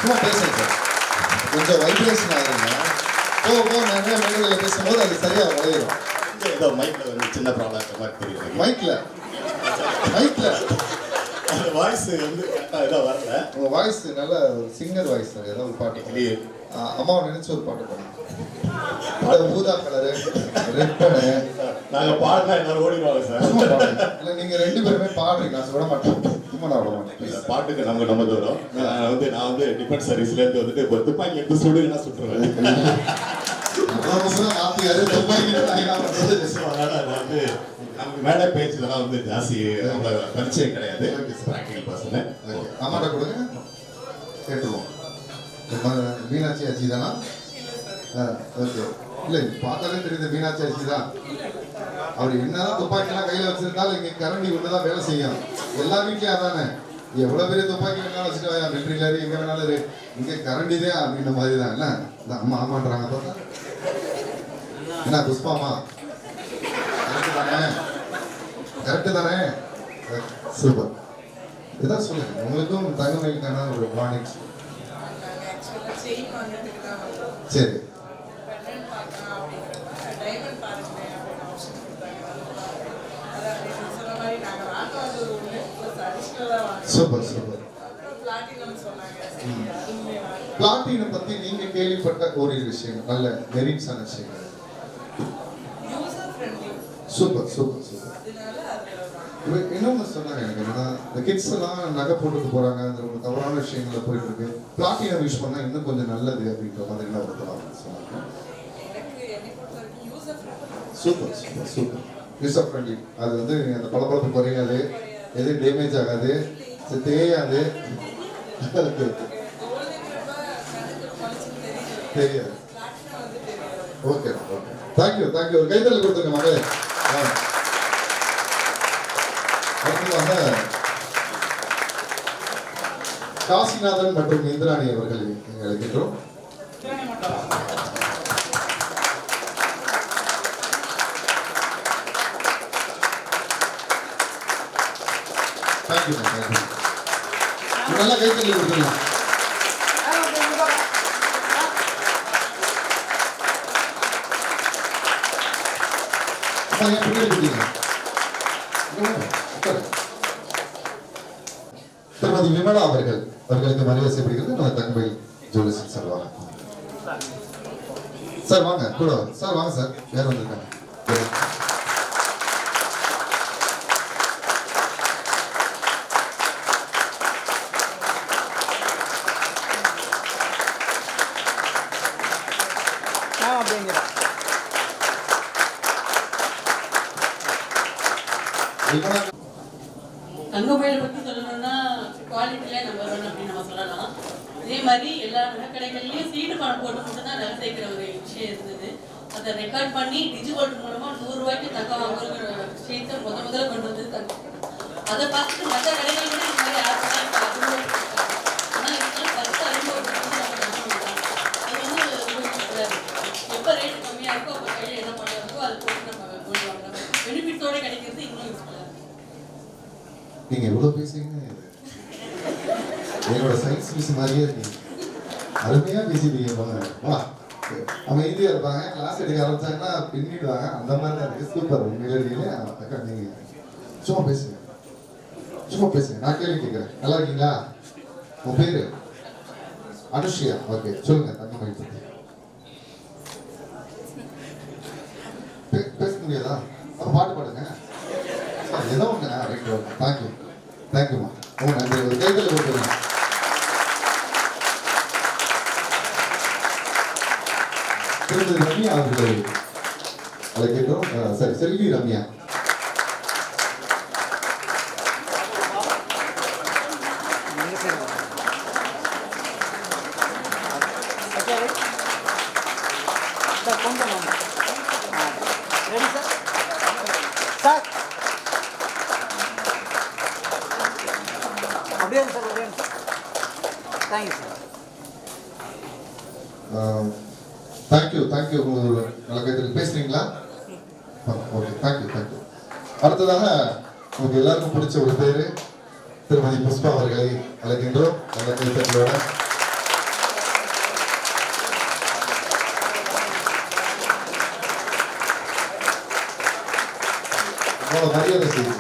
சும்மா பேசுங்க சார், கொஞ்சம் வைப்ரேஷன் ஆகுதுங்க. நிறைய மேடைகளில் பேசும்போது அது சரியா வளையிடும். ஏதோ மைக்கில் வந்து சின்ன ப்ராப்ளம் இருக்கிற மாதிரி தெரியுது. மைக்ல அந்த வாய்ஸ் வந்து கரெக்டாக ஏதோ வரல. உங்க வாய்ஸ் நல்ல ஒரு சிங்கர் வாய்ஸ் சார். ஏதோ ஒரு பாட்டு அம்மாவை நினைச்சு ஒரு பாட்டு பாடுங்க. ஊதா கலரு ரெட் பண்ணு நாங்கள் பாடினா எல்லாரும் ஓடிடுவாங்க சார். இல்லை நீங்க 2 பேருமே பாடுறீங்க, நான் சொல்ல மாட்டேன். சும்மா நான் விட மாட்டேன். பாட்டுக்கு நம்ம தூரம். நான் வந்து டிஃபென்ஸ் சர்வீஸ்லேருந்து வந்துட்டு துப்பாக்கி எடுத்து சுடுங்கன்னா சுட்டுருவேன். மாத்தியாரு வந்து நமக்கு மேடை பேச்சு இதெல்லாம் வந்து ஜாஸ்தி அவ்வளோ பரிச்சயம் கிடையாது. Practical person. அம்மாட்ட கொடுங்க கேட்டுருவோம். மீனாட்சி ஆச்சி தானா? ஓகே. இல்லை பார்த்தாலே தெரியுது மீனாட்சி ஆச்சி தான். அவர் என்னதான் துப்பாக்கிலாம் கையில் வச்சிருந்தாலும் இங்கே கரண்டி ஒன்று தான் வேலை செய்யும். எல்லா வீட்லையும் அதானே. எவ்வளோ பெரிய துப்பாக்கி வேணாலும் வச்சுட்டு மிலிட்ரியில எங்கே வேணாலும் இங்கே கரண்டி தான் அப்படின்ற மாதிரி தான். என்ன இந்த அம்மா ஆமான்றாங்க பார்த்தா என்ன புஷ்பாமா? கரெக்டு தானே? கரெக்டு தானே? சூப்பர். இதான் சொல்லுங்க, உங்களுக்கும் தங்கமயிலுக்கான ஒரு வார்னிங். சரி சூப்பர் சூப்பர். பிளாட்டினம் பத்தி நீங்க கேள்விப்பட்ட ஒரு விஷயம், நல்ல மெரிட்ஸான விஷயம். Super super super. இன்னொன்று சொன்னாங்க எனக்கு என்னன்னா, இந்த கிட்ஸ் எல்லாம் நகை போட்டுட்டு போறாங்க, அந்த ரொம்ப தவறான விஷயங்கள்ல போயிட்டு இருக்கு. பிளாட்டினம் யூஸ் பண்ணா இன்னும் கொஞ்சம் நல்லது அப்படின்ற மாதிரி என்ன சொன்னாங்க. Super super super. User friendly. அது வந்து அந்த பளபளப்பு குறையாது, எதுவும் டேமேஜ் ஆகாது, தேயாது, தெரியாது. Okay okay. Thank you thank you. ஒரு கைதல் கொடுத்துருங்க மகளே. அடுத்ததாக காசிநாதன் மற்றும் இந்திராணி அவர்கள் அழைக்கின்றோம். Thank you thank you. நல்லா கைத்தறி கொடுத்துருங்க. திருமதி விமலா அவர்களுக்கு மரியாதை செய்யப்படுகிறது. நம்ம தங்கமயில் ஜுவல்லர்ஸ் சார் வாங்க. சார் வாங்க கூட சார் வாங்க சார். வேற வந்திருக்காங்க. தங்கமயிலை பற்றி சொல்லணும்னா குவாலிட்டியில நம்பர் 1 அப்படின்னு நம்ம சொல்லலாம். அதே மாதிரி எல்லா நகைக்கடைகள்லையும் சீட்டு பணம் போட்டு மட்டும் தான் நகை சேர்க்கிற ஒரு விஷயம் இருந்தது. அதை ரெக்கார்ட் பண்ணி டிஜிகோல்டு மூலமா 100 ரூபாய்க்கு தங்கம் வாங்குற விஷயத்தை முதல்ல கொண்டு வந்து தங்கம். அதை பார்த்துட்டு மற்ற கடைகள் கூட இந்த மாதிரி ஆப் ஆனால் இதெல்லாம் ஃபர்ஸ்ட் அறிமுகப்படுத்தி அது வந்து எப்போ ரேட்டு கம்மியாக இருக்கோ அப்போ கையில் என்ன பண்ண இருக்கோ அது போட்டு நம்ம கொண்டு வாங்கணும். பெனிஃபிட்ஸோட கிடைக்கிறது இன்னும் யூஸ்ஃபுல்லாக. நீங்க எவ்வளவு பேசுறீங்க? என்னோட சயின்ஸ் மிஸ் மாதிரியே இருக்கீங்க. அருமையா பேசிட்டீங்க. அமைதியா இருப்பாங்க, கிளாஸ் எடுக்க ஆரம்பிச்சாங்கன்னா பின்னிடுவாங்க. அந்த மாதிரி தான் இருக்கு. சூப்பர். உண்மையிலேயே அக்கா நீங்க சும்மா பேசுங்க, சும்மா பேசுங்க. நான் கேள்வி கேட்கிறேன். நல்லா இருக்கீங்களா? உன் பேரு அனுஷ்யா. ஓகே சொல்லுங்க. தங்கமயில் பத்தி பேச முடியாதா? அப்ப பாட்டு பாடுங்க. ஏதோ ஒன்று. Right okay. தேங்க்யூ தேங்க்யூமா. ரொம்ப நன்றி. ஒரு கைத்தல் கொடுத்துருங்க. திருமதி ரம்யா அவர்களை அழைக்கின்றோம். சரி, செல்வி ரம்யா. Thank you thank you. நல்ல கைத்தறி பேசுறீங்களா? Okay thank you thank you. அடுத்ததாக உங்களுக்கு எல்லாருக்கும் பிடிச்ச ஒரு பேரு திருமதி புஷ்பா அவர்களை அழைக்கின்றோம். நல்ல கைத்தறியோட மரியாதை செய்து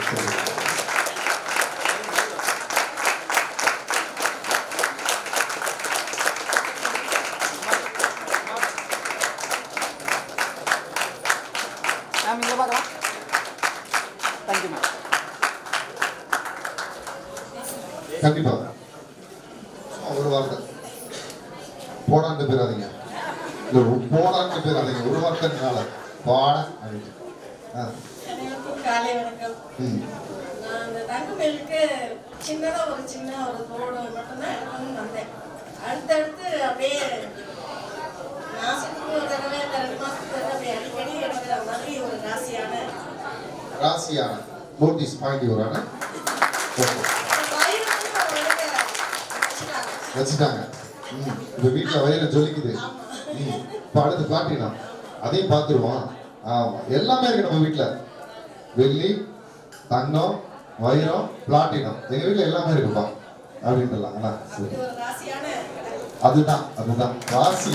கண்டிப்பா ஒரு வார்த்தை போடான்னு போயிடாதீங்க. இல்ல போடான்னு பேர் அதை உருவாக்கனால பாட அப்படின்னு அனைவருக்கும் காலை வணக்கம். நான் அந்த தங்கமயிலுக்கு சின்னதா ஒரு தோடு மட்டும்தான் எடுக்கணும்னு வந்தேன். அடுத்தடுத்து அப்படியே மாசத்துக்கு ஒரு தடவை 2 மாசத்துக்கு ஒரு தடவை அப்படி அடிக்கடி எடுக்கிற மாதிரி ஒரு ராசியான நோட்டீஸ் பாயிண்ட் வரான வச்சுட்டாங்க. இப்போ வீட்டில் வயலில் ஜொலிக்குது. இப்போ அடுத்து பிளாட்டினம் அதையும் பார்த்துருவோம். ஆமாம், எல்லாமே இருக்கு நம்ம வீட்டில். வெள்ளி, தங்கம், வைரம், பிளாட்டினம் எங்கள் வீட்டில் எல்லாமே இருக்குப்பா அப்படின்ட்டுலாங்களா? அதுதான் ராசி.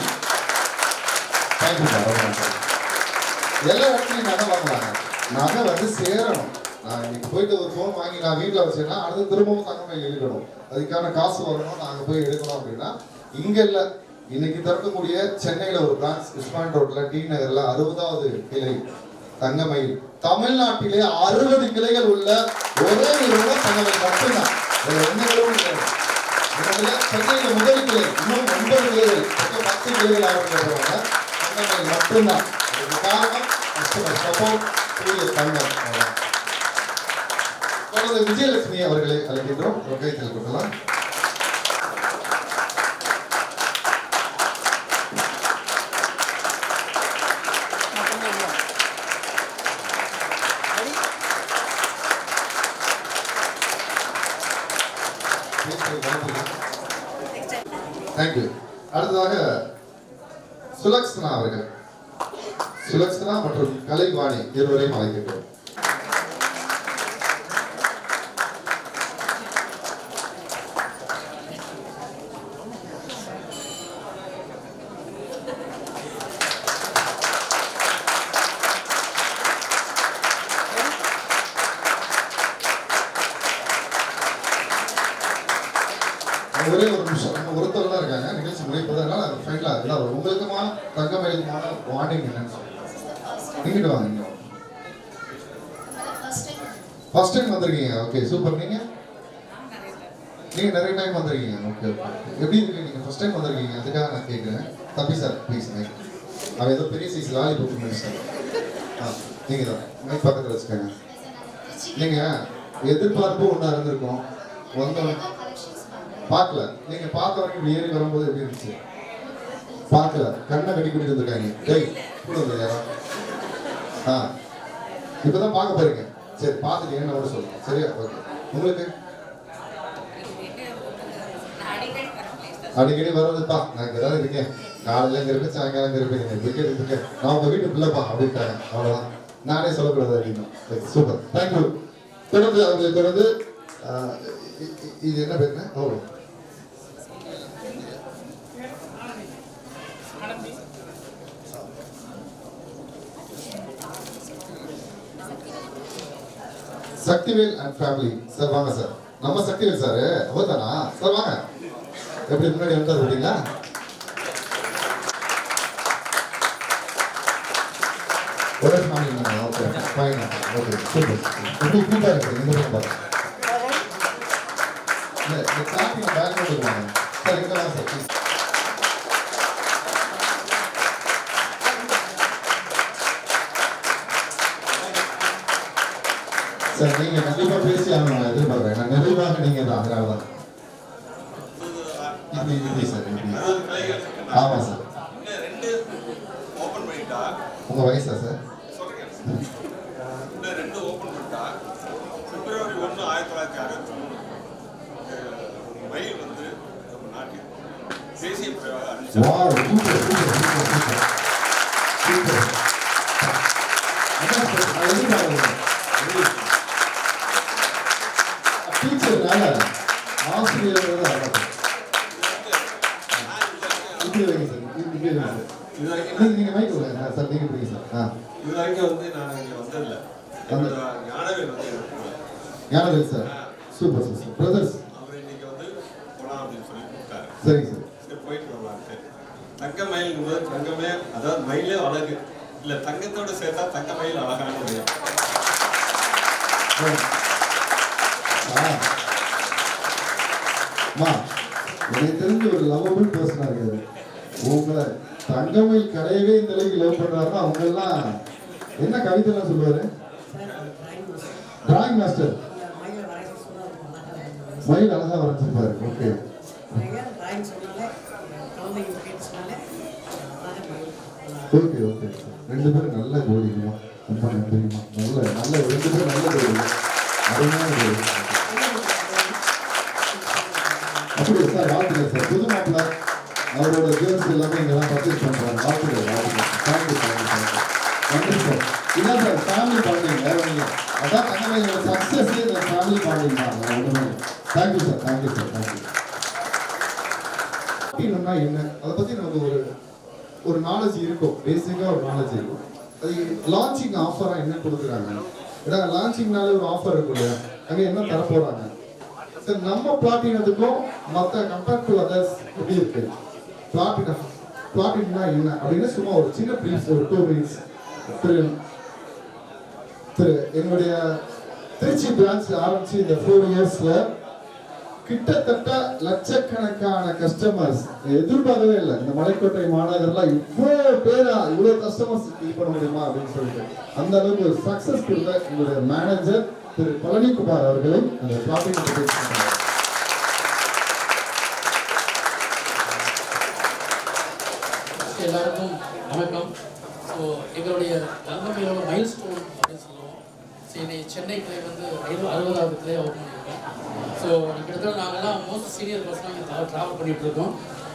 எல்லா இடத்துலையும் நகை வாங்கலாங்க. நகை வந்து சேரணும். நான் இன்னைக்கு போயிட்டு ஒரு ஃபோன் வாங்கி நான் வீட்டில் வச்சேன்னா அடுத்து திரும்பவும் தங்கமயில் எடுக்கணும். அதுக்கான காசு வரணும். நாங்கள் போய் எடுக்கணும் அப்படின்னா இங்கே இல்லை. இன்னைக்கு திறக்கக்கூடிய சென்னையில் ஒரு பிரான்ச் உஸ்மான் ரோட்ல டி நகர்ல 60வது கிளை தங்கமயில். தமிழ்நாட்டிலே 60 கிளைகள் உள்ள ஒரே நிறுவனம் தங்கமயில் மட்டும்தான். எந்த நிறுவனம் கிடையாது. சென்னையில முதல் கிளை, இன்னும் 9 கிளைகள், 10 கிளைகள் ஆரம்பிக்கிறவங்க தங்கமயில் மட்டும்தான். அதுக்கு காரணம் சப்போர்ட் தங்கம். விஜயலட்சுமி அவர்களை அழைக்கின்றோம். கைத்தில் கொடுக்கலாம். தேங்க்யூ. அடுத்ததாக சுலக்ஷனா அவர்கள். சுலக்ஷனா மற்றும் கலைவாணி இருவரையும் அழைக்கின்றோம். ஒரே ஒரு நிமிஷம், நம்ம ஒருத்தர் தான் இருக்காங்க. நிகழ்ச்சி முடிப்பதனால அது ஃபைனலாக இருந்தால் உங்களுக்குமான தங்கமயிலுக்குமான வார்னிங் என்னன்னு சொல்லுங்க. நீங்கிட்டு வாங்க. ஃபர்ஸ்ட் டைம் வந்திருக்கீங்க. Okay, super. நீங்க நிறைய டைம் வந்திருக்கீங்க. ஓகே, எப்படி இருக்கு? நீங்க ஃபர்ஸ்ட் டைம் வந்திருக்கீங்க, அதுக்காக நான் கேட்குறேன். தம்பி சார் ப்ளீஸ் மைக். அவன் ஏதோ பெரிய சைஸ் லாலிபப் மினிஸ்டர். நீங்கள் தான் மைக் பக்கத்தில் வச்சுக்கோங்க. நீங்கள் எதிர்பார்ப்பு ஒன்றா இருந்திருக்கோம். வந்தோம் பார்க்கல. நீங்க பார்த்த வரைக்கும் இப்படி ஏறி வரும்போது எப்படி இருந்துச்சு? பார்க்கல. கண்ணை கட்டி கூட்டிட்டு வந்திருக்காங்க. டேய் கூட வந்து யாரும் இப்பதான் பார்க்க போறீங்க. சரி, பார்த்துட்டு என்ன கூட சொல்லுங்க. சரியா? ஓகே. உங்களுக்கு அடிக்கடி வர்றதுப்பா. நான் இங்கே தான் இருக்கேன். காலையில இங்கே இருப்பேன், சாயங்காலம் இங்கே இருப்பேன். கிரிக்கெட் இருக்கேன். நான் உங்க வீட்டு பிள்ளைப்பா அப்படின்ட்டாங்க. அவ்வளோதான். நானே சொல்லக்கூடாது அப்படின்னு. Super, thank you. தொடர்ந்து அவங்களுக்கு தொடர்ந்து இது என்ன பேருங்க? ஓ, சக்திவேல் அண்ட் ஃபேமிலி. சார் வாங்க சார். நம்ம சக்திவேல் சார் அவர் தானா சார்? வாங்க. எப்படி முன்னாடி வந்து அப்படிங்களா? ஒரே family. Okay, fine. Okay, super. எப்படி கூட்டாக இருக்குது இந்த பக்கம் பாருங்க. இந்த ஸ்டார்டிங் பேக் கொடுக்குறாங்க சார். எங்கே வாங்க சார் ப்ளீஸ். சார் நீங்கள் கண்டிப்பாக பேசி ஆகணும். எதிர்பார்க்குறேன். நான் நிறைவாக நீங்கள் தான். அதனால தான் இப்படி சார். இப்படி ஆமாம் சார். உங்கள் வயசா சார்? பிப்ரவரி 1, 1963 மயில் வந்து நம்ம நாட்டில் தேசிய பறவையாக இது வரைக்கும் வந்து நான் இங்கே வந்ததில்லை. ஞானவேல் வந்து Gnanavel sir. Super sir. Brothers அவர் இன்னைக்கு வந்து போலாம் அப்படின்னு சொல்லி கூப்பிட்டாரு. சரிங்க சார். சரி, போயிட்டு வரலான்ட்டு. தங்க மயில் போது தங்கமே, அதாவது மயிலே அழகு இல்லை, தங்கத்தோட சேர்த்தா தங்க மயில் அழகான முடியும். எனக்கு தெரிஞ்ச ஒரு லவபிள் பர்சனாக இருக்குது. உங்களை தங்கமயில் கடையவே இந்த அளவுக்கு லவ் பண்றாருன்னா அவங்க எல்லாம் என்ன கவிதை எல்லாம் சொல்லுவாரு? Drawing master. மயில் அழகா வரைஞ்சிருப்பாரு. Okay okay okay. ரெண்டு பேரும் நல்ல ஜோடிமா. ரொம்ப நன்றிமா. நல்ல நல்ல ரெண்டு பேரும் நல்ல ஜோடி. அருமையான ஜோடி. அப்படியே சார் வாழ்த்துக்கள் சார். புது மாப்பிள்ள அவரோட ஜேர்ஸ் எல்லாமே இங்கெல்லாம் பர்ச்சேஸ் பண்றாங்க. வாழ்த்துக்கள் வாழ்த்துக்கள். Thank you thank you thank you. நன்றி சார். இதான் சார் ஃபேமிலி பாண்டிங். வேற ஒன்றும் அதான் தங்கமயிலோட சக்ஸஸ் இந்த ஃபேமிலி பாண்டிங் தான். ஒன்றுமே. Thank you sir thank you sir thank you. அப்படின்னா என்ன அதை பத்தி நமக்கு ஒரு நாலேஜ் இருக்கும். பேசிக்கா ஒரு நாலேஜ் இருக்கும். அது லான்ச்சிங் ஆஃபரா என்ன கொடுக்குறாங்க? ஏன்னா லான்ச்சிங்னாலே ஒரு ஆஃபர் இருக்கும் இல்லையா? அங்க என்ன தர போறாங்க? சார் நம்ம பிளாட்டினத்துக்கும் மற்ற கம்பேர் டு அதர்ஸ் எப்படி இருக்கு? பிளாட்டினா என்ன அப்படின்னு சும்மா ஒரு சின்ன ப்ரீஃப் ஒரு 2 மினிட்ஸ். என்னுடைய திருச்சி பிரான்ச் ஆரம்பிச்சு இந்த 4 இயர்ஸ்ல கிட்டத்தட்ட லட்சக்கணக்கான கஸ்டமர்ஸ் எதிர்பார்க்கவே இல்லை. இந்த மலைக்கோட்டை மாநகர்லாம் இவ்வளவு பேரா இவ்வளவு கஸ்டமர்ஸ் இது பண்ண முடியுமா அப்படின்னு சொல்லிட்டு அந்த அளவுக்கு ஒரு சக்சஸ் கொடுத்த எங்களுடைய மேனேஜர் திரு பழனிக்குமார் அவர்களை அந்த பிளாட்டினம் எல்லாருக்கும் வணக்கம். ஸோ எங்களுடைய தங்கமயிலோட மைல் ஸ்டோன் அப்படின்னு சொல்லுவோம். சரி, சென்னை கிளை வந்து 60வது கிளை ஓப்பன் பண்ணியிருக்கோம். ஸோ கிட்டத்தட்ட நாங்கள்லாம் மோஸ்ட் சீனியர் பர்சனாக இங்கே ட்ராவல் பண்ணிகிட்டு இருக்கோம்.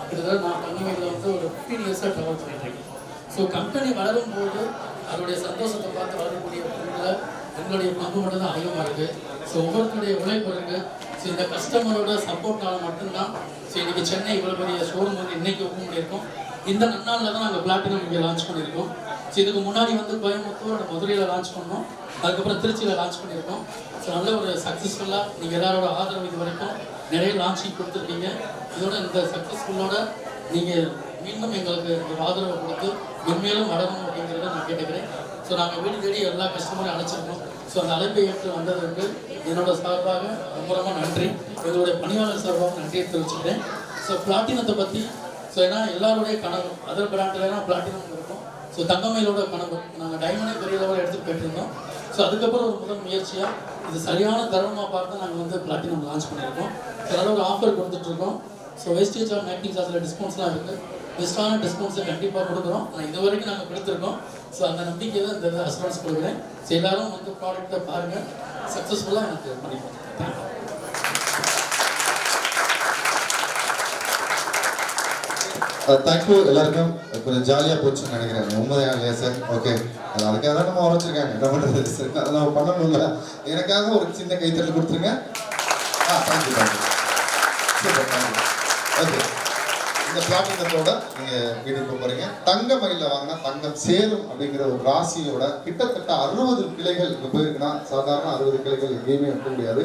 கிட்டத்தட்ட நான் தங்கமயிலில் வந்து ஒரு 15 இயர்ஸாக ட்ராவல் பண்ணிட்டுருக்கேன். ஸோ கம்பெனி வளரும்போது அதோடைய சந்தோஷத்தை பார்த்து வளரக்கூடிய பொருளில் எங்களுடைய பங்கு மட்டும் தான் அதிகமாக இருக்குது. ஸோ ஒவ்வொருத்தருடைய உழைப்பு இருக்குது. ஸோ இந்த கஸ்டமரோட சப்போர்ட்னால மட்டும்தான் ஸோ இன்றைக்கி சென்னை இவ்வளோ பெரிய ஷோரூம் வந்து இன்றைக்கி ஓப்பன் பண்ணியிருக்கோம். இந்த நன்னாளில் தான் நாங்கள் பிளாட்டினம் இங்கே லான்ச் பண்ணியிருக்கோம். ஸோ இதுக்கு முன்னாடி வந்து கோயம்புத்தூர் மதுரையில் லான்ச் பண்ணோம். அதுக்கப்புறம் திருச்சியில் லான்ச் பண்ணியிருக்கோம். ஸோ நல்ல ஒரு சக்ஸஸ்ஃபுல்லாக நீங்கள் எல்லாரோட ஆதரவு இது வரைக்கும் நிறைய லான்ச்சிங் கொடுத்துருக்கீங்க. இதோட இந்த சக்ஸஸ்ஃபுல்லோட நீங்கள் மீண்டும் எங்களுக்கு ஒரு ஆதரவை கொடுத்து மென்மேலும் வளரணும் அப்படிங்கிறத நான் கேட்டுக்கிறேன். ஸோ நாங்கள் வீடு தேடி எல்லா கஸ்டமரையும் அழைச்சிருக்கோம். ஸோ அந்த அழைப்பை ஏற்று வந்ததற்கு என்னோட சார்பாக ரொம்ப ரொம்ப நன்றி. எங்களுடைய பணியாளர் சார்பாக நன்றியை தெரிவிச்சுக்கிறேன். ஸோ பிளாட்டினத்தை பற்றி ஸோ ஏன்னா எல்லாருடைய கனவு அதர் பிராண்டில்னா பிளாட்டினம் இருக்கும். ஸோ தங்கமயிலோட கனவு நாங்கள் டைமண்டை பெரிய லெவலில் எடுத்துகிட்டு போயிட்டுருந்தோம். ஸோ அதுக்கப்புறம் ஒரு முதல் முயற்சியாக இது சரியான தருணமாக பார்த்து நாங்கள் வந்து பிளாட்டினம் லான்ச் பண்ணியிருக்கோம். ஸோ அதில் ஒரு ஆஃபர் கொடுத்துட்ருக்கோம். ஸோ வேஸ்டேஜ் ஆஃப் மேக்கிங் சார்ஜில் டிஸ்கவுண்ட்ஸ்லாம் இருக்குது. பெஸ்ட்டான டிஸ்கவுண்ட்ஸை கண்டிப்பாக கொடுக்குறோம். ஆனால் இது வரைக்கும் நாங்கள் கொடுத்துருக்கோம். ஸோ அந்த நம்பிக்கை தான் இந்த அசூரன்ஸ் கொடுக்குறேன். ஸோ எல்லோரும் வந்து ப்ராடக்ட்டை பாருங்கள். சக்ஸஸ்ஃபுல்லாக எனக்கு பண்ணிப்போம். தேங்க்யூ. தேங்க்யூ எல்லாருக்கும். கொஞ்சம் ஜாலியாக போச்சுன்னு நினைக்கிறேன். உண்மைதான் இல்லையா சார்? ஓகே, அதுக்காக தான் நம்ம உரைச்சிருக்காங்க. என்ன பண்ணுறது சார், அதை நம்ம பண்ணணும்ல. எனக்காக ஒரு சின்ன கைத்தட்டல் கொடுத்துருங்க. Thank you thank you. Super thank you. Okay, இந்த பிளாட்டினத்தோட நீங்கள் வீட்டுக்கு போகிறீங்க. தங்கமயிலில் வாங்கினா தங்கம் சேரும் அப்படிங்கிற ஒரு ராசியோட கிட்டத்தட்ட 60 கிளைகள் இப்போ போயிருக்குன்னா சாதாரண 60 கிளைகள் எங்கேயுமே இருக்க முடியாது.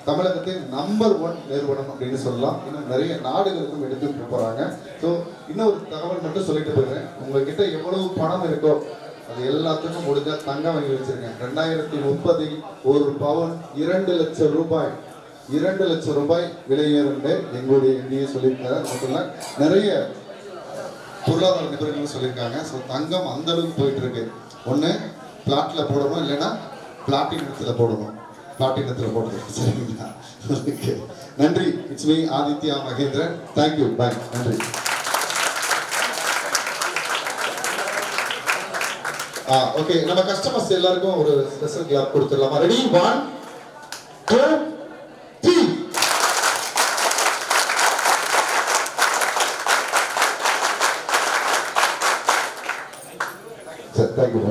தமிழகத்தின் நம்பர் 1 நிறுவனம் அப்படின்னு சொல்லலாம். இன்னும் நிறைய நாடுகளுக்கும் எடுத்துட்டு போறாங்க. ஸோ இன்னொரு தகவல் மட்டும் சொல்லிட்டு போயிடுறேன். உங்ககிட்ட எவ்வளவு பணம் இருக்கோ அது எல்லாத்துக்கும் முடிஞ்ச தங்கம் வாங்கி வச்சிருக்கேன். 2030 ஒரு பவுன் 2 லட்சம் ரூபாய் 2 லட்சம் ரூபாய் விலையேறுண்டு எங்களுடைய இந்தியை சொல்லியிருக்காங்க. மட்டும் நிறைய பொருளாதார நிபுணர்கள் சொல்லியிருக்காங்க. ஸோ தங்கம் அந்த அளவுக்கு போயிட்டு இருக்கு. ஒன்று பிளாட்ல போடணும், இல்லைன்னா பிளாட்டினத்தில் போடணும். பிளாட்டினத்தில் போடுறது சரிங்களா? ஓகே, நன்றி. It's me Aditya Mahendran. Thank you, bye. நன்றி. ஓகே, நம்ம கஸ்டமர்ஸ் எல்லாருக்கும் ஒரு ஸ்பெஷல் கிளாப் கொடுத்துடலாமா? ரெடி? 1 2 3. Sir thank you.